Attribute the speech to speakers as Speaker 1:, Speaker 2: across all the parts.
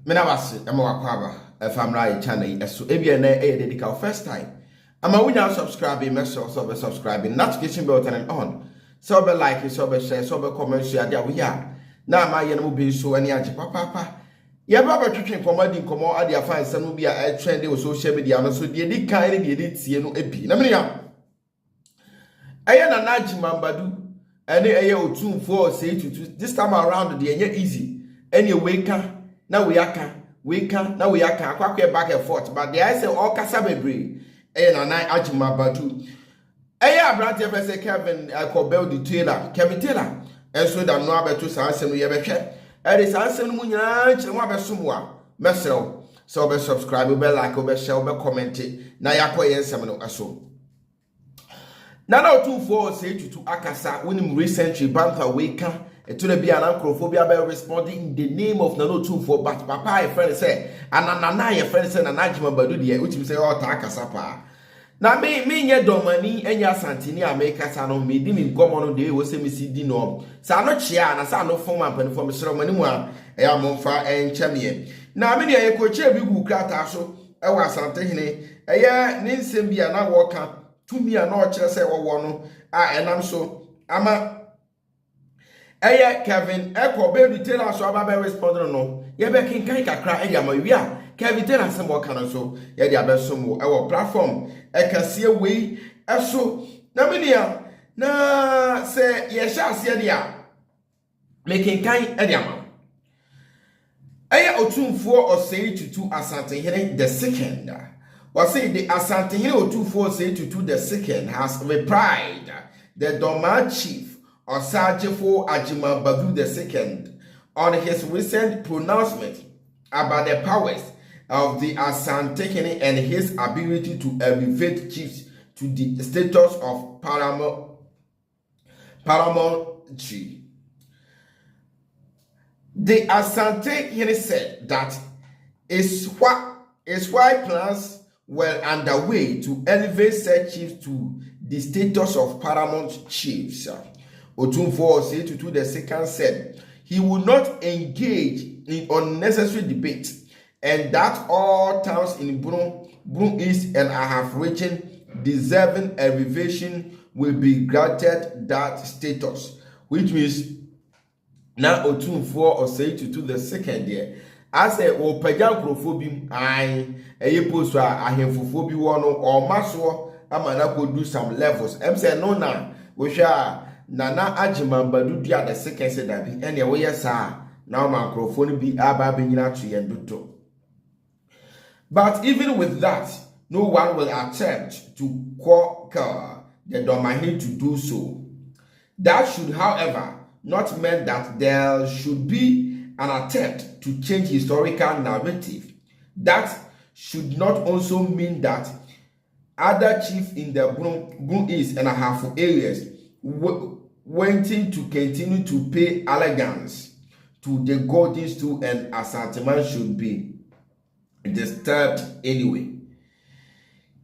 Speaker 1: Mena wase ema wakwaba family channel eso ebia na dedical first time. Ama wunya subscribe make sure so be subscribing notification bell turn on. So be like, so be share, so be comment share dia we ya. Na ma ye no be so ani age papa. Ye ba ba twetwe komadi komo ade afan sanu bia e trend o social media no so de di kan ne de tie no ebi. Na me ya. Eye na naji mambadu ene eye Otumfuor say tutu this time around the enye easy. Any wake na we aka na we aka akwa back and forth, but there I say all kasa bebre eh na ajima badu eh abrante fe say Kevin Akobel the Taylor Kevin Taylor enso da no abeto sansem no ye behwe eh de sansem no nyina kire mo abesom a mesrew so be subscribe be like be share be comment na yakoye nsem no aso na Otumfuor say tutu akasa wonim recently banter weka etuna bi anankrofobia be responding in the name of Otumfuor, but papa a friend say anana a friend say nanajima badu de which say o ta akasa pa na me nye domani enya santini amekasa no me di mi nkomo no de wo se me si di no sa no chia na sa no fom ampan fom sero mani mu a e amomfa enchemie na me de ekoche bi gu krata so e wa asante hene eye ne nsem bia na wo ka tumi a na o kire se wo no a enam so ama eye Kevin Akobel the Taylor so aba be respond no ye be kinkan kakra e ama wi a Kevin Taylor sem wo kan so ye de abesom wo e wo platform e kase we eso na menia na se ye sha ase de a me kinkan e de ama eye Otumfuor o say tutu asante here the second or say the asante here Otumfuor say tutu the second has replied the Doma chief Osajefo Ajimabadu II on his recent pronouncement about the powers of the Asante and his ability to elevate chiefs to the status of Paramount. The Asante said that is why plans were underway to elevate said chiefs to the status of Paramount chiefs. Otumfuor say to the second said he would not engage in unnecessary debate and that all towns in Brum East and Ahaf region deserving elevation will be granted that status, which means now Otumfuor say to the second year. I say o pajan crofobim I post ahemfofo bi wo no o maso amana go do some levels. Em say no na we sha Nana Ajimambadu dia the second said that be any way sa now microphone be aba benyina to yenduto. But even with that, no one will attempt to quack the domain to do so. That should, however, not mean that there should be an attempt to change historical narrative. That should not also mean that other chiefs in the Brum East and Ahafo areas wanting to continue to pay allegiance to the golden stool and Asanteman should be disturbed anyway.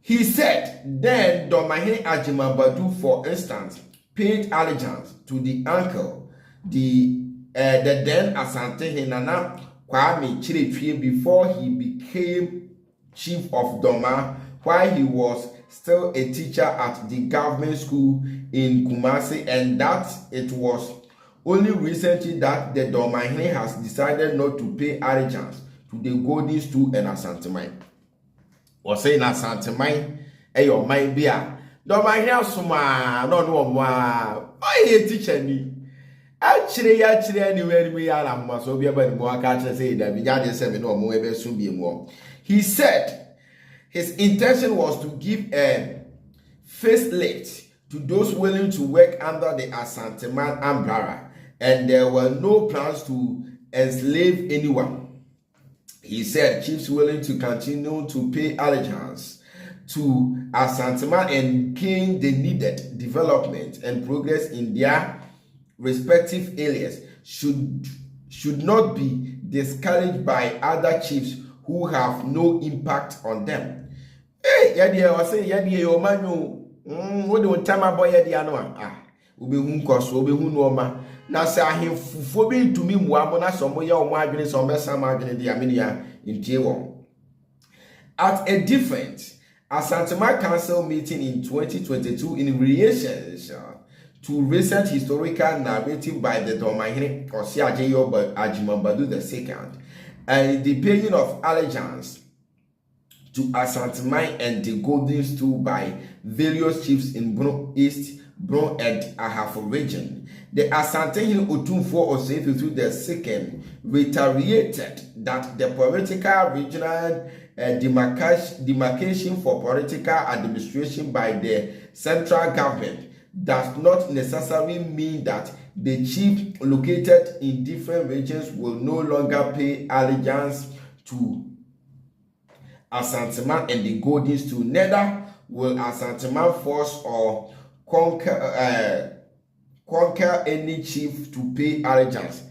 Speaker 1: He said, then Domahene Ajimabadu, for instance, paid allegiance to the uncle, the then Asante Nana Kwame Chirefie before he became chief of Doma, while he was still a teacher at the government school in Kumasi, and that it was only recently that the Domahene has decided not to pay allegiance to the golden stool and Asanteman. Or saying Asanteman, your mind be a Domahene Suma, no more. I teacher me. Actually, anywhere we are, I must be able to catch say that we got 7 or more soon be more. He said his intention was to give a facelift to those willing to work under the Asanteman umbrella, and there were no plans to enslave anyone. He said chiefs willing to continue to pay allegiance to Asanteman and gain the needed development and progress in their respective areas should not be discouraged by other chiefs who have no impact on them. Hey, yadi was saying yadi o manu. What do time boy yadi ano? obehu nkoso obehu nuoma na se ahemfufo bi ntumi muamo na so mo ye omo adwene so mbesa ma adwene de amenia ntie won. At a different Asantema Council meeting in 2022 in relation to recent historical narrative by the Añgŕy Añgŕy II and the paying of allegiance to Asantema and the Golden Stool by various chiefs in Bron East, Bron and Ahafo region, the Asantehene Otumfuor II reiterated that the political regional demarcation for political administration by the central government does not necessarily mean that the chief located in different regions will no longer pay allegiance to Asantema and the Golden Stool. Neither will Asantema force or conquer any chief to pay allegiance.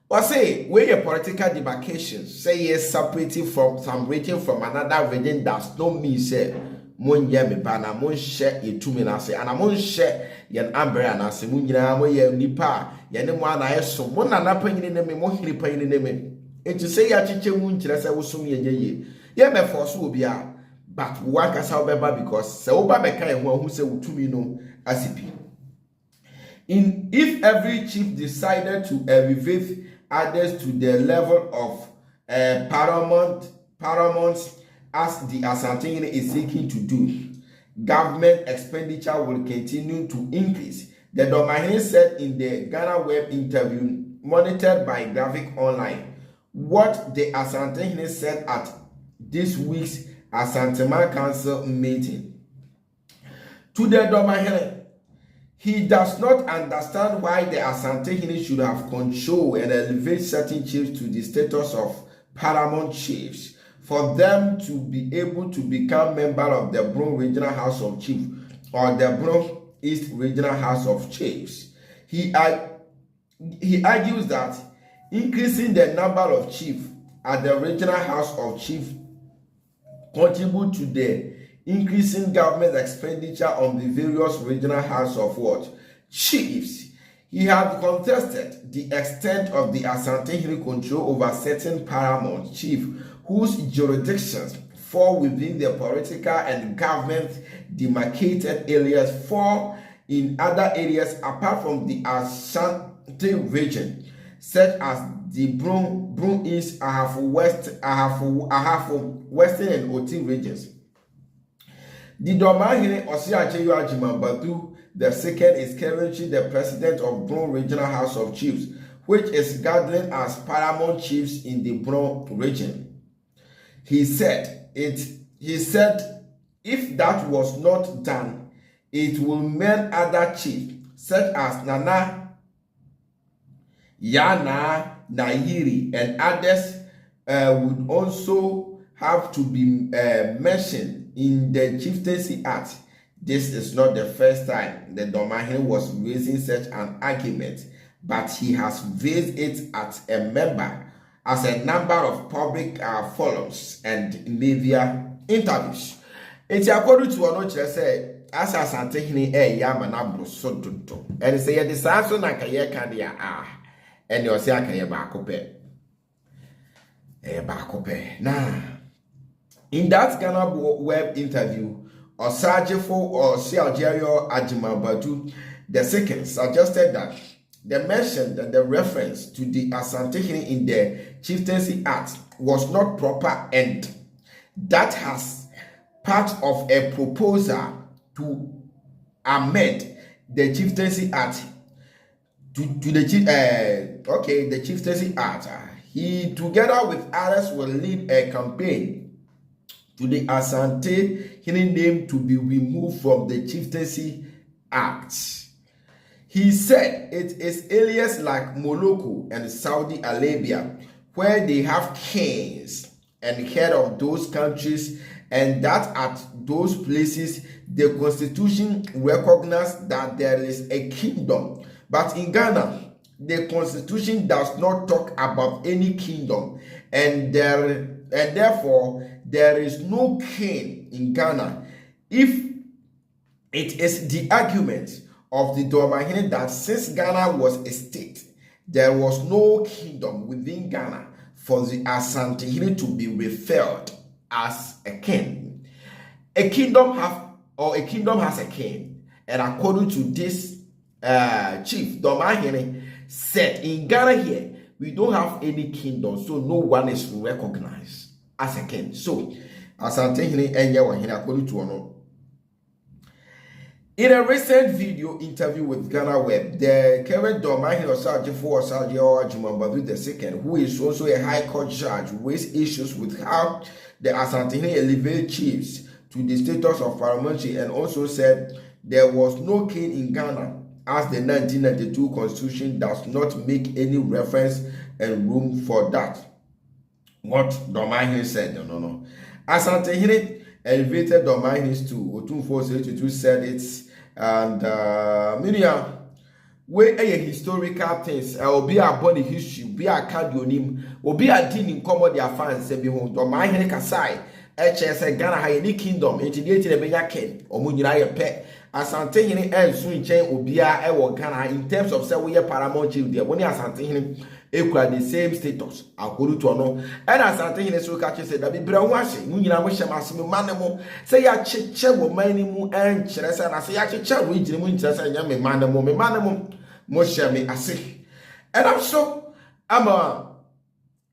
Speaker 1: But say, when your political demarcation say yes separated from some region from another region, does not mean say mon ye me ba na mon share ye tumi na say and mon share ye umbrella na say mun nyina mo ye nipa ye ne mo ana yeso mo na na panyini ne me mo hiri panyini ne me enti say ya chiche mun kire say wo sum ye ye ye me force obi a but one kasa obeba because say oba be kan ho hu say utumi no asipi. If every chief decided to elevate others to the level of paramount as the Asantehene is seeking to do, government expenditure will continue to increase. The Añgŕy said in the Ghana Web interview monitored by Graphic Online. What the Asantehene said at this week's Asantema Council meeting. To the Añgŕy, he does not understand why the Asantehene should have control and elevate certain chiefs to the status of paramount chiefs for them to be able to become member of the Bron Regional House of Chiefs or the Bron East Regional House of Chiefs. He argues that increasing the number of chiefs at the Regional House of Chiefs contribute to the increasing government expenditure on the various regional house of what? Chiefs. He had contested the extent of the Asantehene control over certain paramount chiefs whose jurisdictions fall within the political and government demarcated areas fall in other areas apart from the Ashanti region, such as the Bron East, Ahafo Western and Oti regions. The Añgŕy Añgŕy II is currently the president of Bron Regional House of Chiefs, which is gathering as paramount chiefs in the Bron region. He said, if that was not done, it will mean other chiefs, such as Nana, Yana, Añgŕy, and others would also have to be mentioned in the Chieftaincy Act. This is not the first time the Añgŕy was raising such an argument, but he has raised it as a number of public forums and media interviews. It's according to what say as Asantehene yama na broso toto. And say the sanso na kaye kandia and you say akaye ba kope. Nah. In that Ghana Web interview, Otumfuor Añgŕy II suggested that the mention that the reference to the Asantehene in the Chieftaincy Act was not proper and that has part of a proposal to amend the Chieftaincy Act the Chieftaincy Act. He, together with others, will lead a campaign to the Asantehene name to be removed from the Chieftaincy Act. He said it is areas like Morocco and Saudi Arabia where they have kings and head of those countries, and that at those places the constitution recognizes that there is a kingdom. But in Ghana, the constitution does not talk about any kingdom, and therefore there is no king in Ghana. If it is the argument of the Domahine that since Ghana was a state, there was no kingdom within Ghana for the Asantehene to be referred as a king. A kingdom has a king, and according to this chief Domahine said, in Ghana here we don't have any kingdom, so no one is recognized as a king. So Asantehene enye wahene according to ono. In a recent video interview with Ghana Web, the current Domahine Osagyefo Osagyeo Agyemambadu II, who is also a high court judge, raised issues with how the Asantehene elevate chiefs to the status of Paramount, and also said there was no king in Ghana, as the 1992 constitution does not make any reference and room for that. What Domahine said, no. Asantehene elevated Domahine to Otumfuor 82 said it's and Miriam where a historical things be a body history be a cardionim or be a dealing common their fans say behold Domahine Kasai HS Ghana ha any kingdom integrated a benya ken or munira pe Asantehene and soon chain obia e Ghana in terms of say we Paramount chief there when Asantehene equal the same status according to no and Asantehene so catch say that be bra ho ahye munira mo hye masem manemo say ya cheche wo manimu en kire say na say ya cheche wo igire mu nkire say nya me manemo mo hye me ase. And also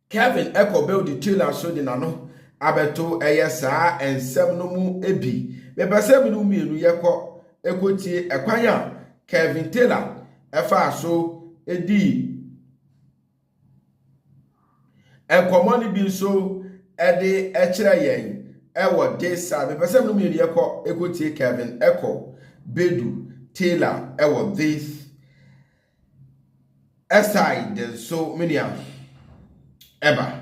Speaker 1: Kevin Echo build the Taylor so the nano abeto eyesa ensem no mu ebi me pese bi no mienu yekọ ekotie ekwan a Kevin Taylor efa so edi enkomoni bi so ede ekire yen ewo desa me pese bi no mienu yekọ ekotie Kevin Echo Bedu Taylor ewo this aside so many ever.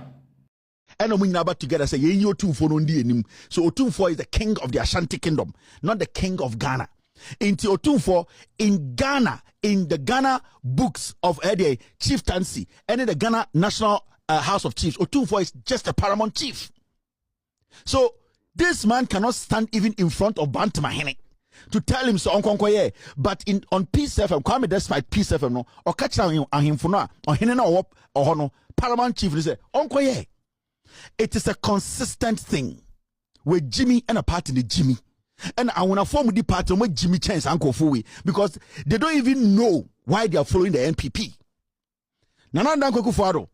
Speaker 2: And we now together say ye Otumfuor no ndi enim. So Otumfuor is the king of the Ashanti kingdom, not the king of Ghana. Into Otumfuor in Ghana, in the Ghana books of chieftaincy, and in the Ghana National House of Chiefs, Otumfuor is just a paramount chief. So this man cannot stand even in front of Bantamahene to tell him so onkonkoye. But on Peace FM, Kwame despite Peace FM no, or catch him for no, or hinena or no paramount chief say onkoye. It is a consistent thing with Jimmy and a party the Jimmy. And I want to form the party with Jimmy Chance Uncle Fui because they don't even know why they are following the NPP. Nana Danko Kufaro,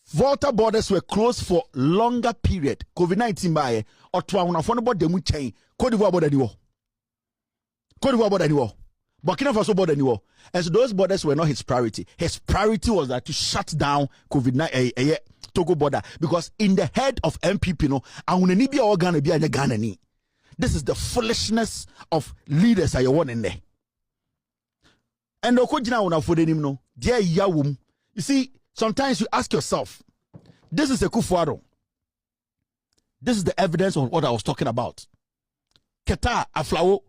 Speaker 2: Volta borders were closed for longer period. COVID-19 by or to our phone about the chain. Cote d'Ivoire border the war. Cote d'Ivoire border the war. Burkina Faso border the war. And so those borders were not his priority. His priority was that to shut down COVID-19. Togo border, because in the head of MPP no awunani or Ghana bi anya Ghana ni. This is the foolishness of leaders I want in there. And okojina wona fodenim no dia yawum. You see, sometimes you ask yourself, this is a Kufuor. This is the evidence of what I was talking about. Keta aflawo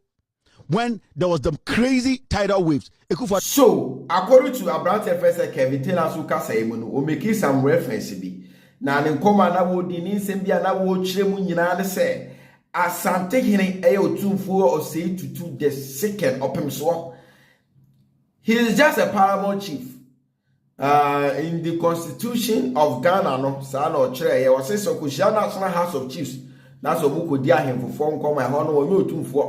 Speaker 2: when there was the crazy tidal waves.
Speaker 1: So, according to Abraham Professor Kevin Taylor Suka Saimunu, we make some reference be. Na nkoma na wo di ni nsem bia na wo kyerɛ mu nyina ne sɛ Asantehene Otumfuor Osei Tutu the second opem so. He is just a paramount chief. In the constitution of Ghana no sa na ɔkyerɛ yɛ wɔsɛ sɛ Koshia National House of Chiefs na so mu kodi ahemfofo nkɔma ɛhɔ no wɔnyɛ Otumfuor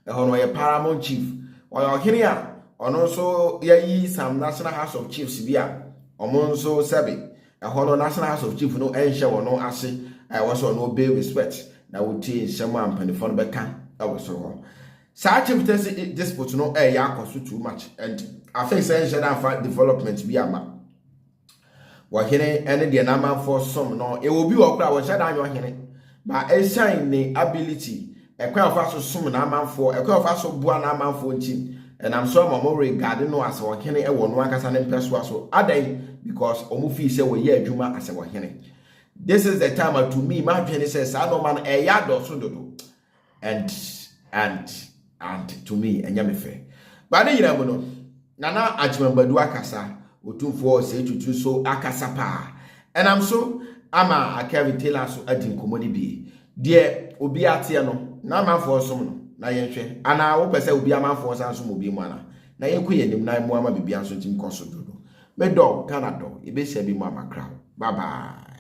Speaker 1: ɛhɔ no yɛ paramount chief ɔyɛ ɔhene a ɔno nso yɛyi some National House of Chiefs bi a ɔmo nso sɛbe ɛhɔ no National House of Chiefs no ɛnhyɛ wɔ no ase ɛwɔ so no obey respect na wotie nsɛm a mpanifo no bɛka ɛwɔ so hɔ saa chieftaincy dispute no ɛyɛ akɔso too much, and I think sɛ nhyɛ na afa development bi ama wɔhene ɛne deɛ n'amanfoɔ som no ɛwɔ bi wɔ kora wɔhyɛ da anyɛ ɔhene but ɛhyɛn ne ability ɛkwan ɔfa so som n'amanfoɔ ɛkwan ɔfa so boa n'amanfoɔ nti. And I'm sure Mama regarding no as a kenny, a one casan and persuaso aday because Omufi said we ye Juma as a wahene. This is the time to me, my penny says, I know man a yard or so do. And to me, and Yamife. But then you know, Nana Agyemambadu Akasa, Otumfuor say to so Akasapa. And I'm a Kevin Taylor so adding commodity be. Dear Obiatiano, Nama for some. Na yenhwe ana wo pese obi ama fo san so mo bi mu ana na yenko yenim na mu ama bibia nso tim koso dodo me do Ghana do e be se bi mu amakra bye bye.